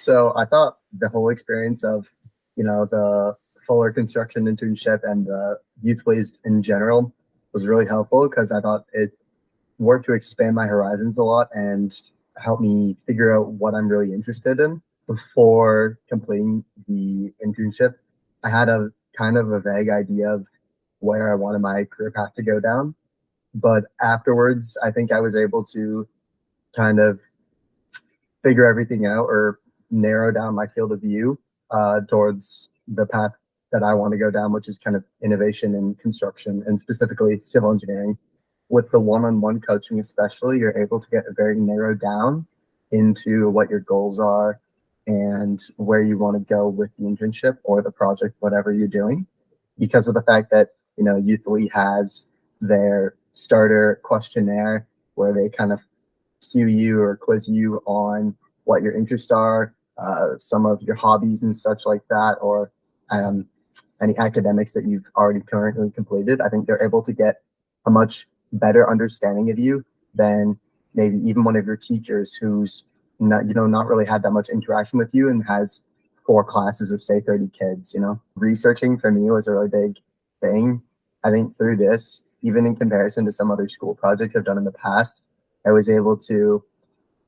So I thought the whole experience of, the Fuller construction internship and the Youthfully in general was really helpful because I thought it worked to expand my horizons a lot and help me figure out what I'm really interested in. Before completing the internship, I had a kind of a vague idea of where I wanted my career path to go down. But afterwards, I think I was able to kind of figure everything out or narrow down my field of view towards the path that I want to go down, which is kind of innovation in construction and specifically civil engineering. With the one-on-one coaching, especially, you're able to get very narrowed down into what your goals are and where you want to go with the internship or the project, whatever you're doing, because of the fact that Youthfully has their starter questionnaire where they kind of cue you or quiz you on what your interests are, some of your hobbies and such like that, or any academics that you've already currently completed. I think they're able to get a much better understanding of you than maybe even one of your teachers who's not really had that much interaction with you and has 4 classes of say 30 kids. Researching for me was a really big thing. I think through this, even in comparison to some other school projects I've done in the past, I was able to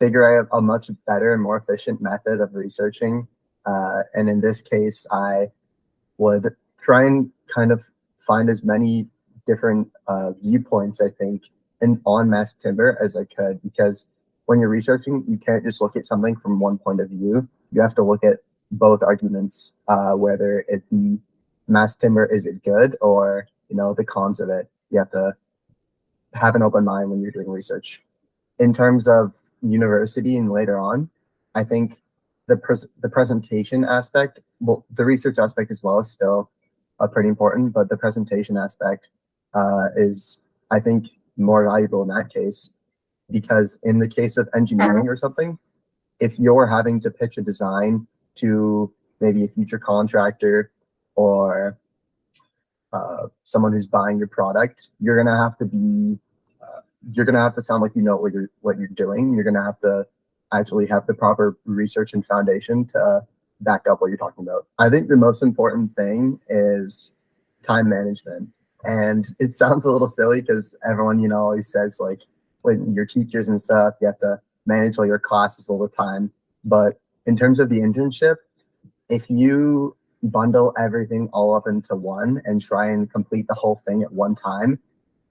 figure out a much better and more efficient method of researching. And in this case, I would try and kind of find as many different viewpoints, I think, on mass timber as I could, because when you're researching, you can't just look at something from one point of view. You have to look at both arguments, whether it be mass timber, is it good, or the cons of it. You have to have an open mind when you're doing research. In terms of university and later on, I think the presentation aspect, well, the research aspect as well is still pretty important, but the presentation aspect is, I think, more valuable in that case, because in the case of engineering or something, if you're having to pitch a design to maybe a future contractor or someone who's buying your product, you're gonna have to sound like what you're doing. You're gonna have to actually have the proper research and foundation to back up what you're talking about. I think the most important thing is time management. And it sounds a little silly because everyone, always says like when your teachers and stuff, you have to manage all your classes all the time. But in terms of the internship, if you bundle everything all up into one and try and complete the whole thing at one time,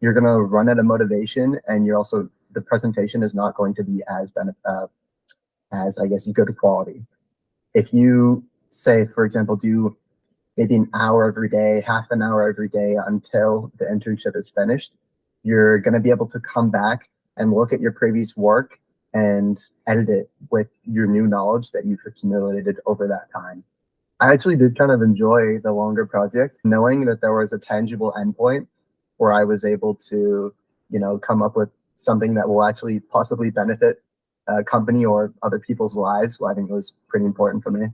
you're going to run out of motivation, and the presentation is not going to be as I guess good quality. If you say, for example, do maybe an hour every day, half an hour every day until the internship is finished, you're going to be able to come back and look at your previous work and edit it with your new knowledge that you've accumulated over that time. I actually did kind of enjoy the longer project, knowing that there was a tangible endpoint where I was able to, come up with something that will actually possibly benefit a company or other people's lives. Well, I think it was pretty important for me.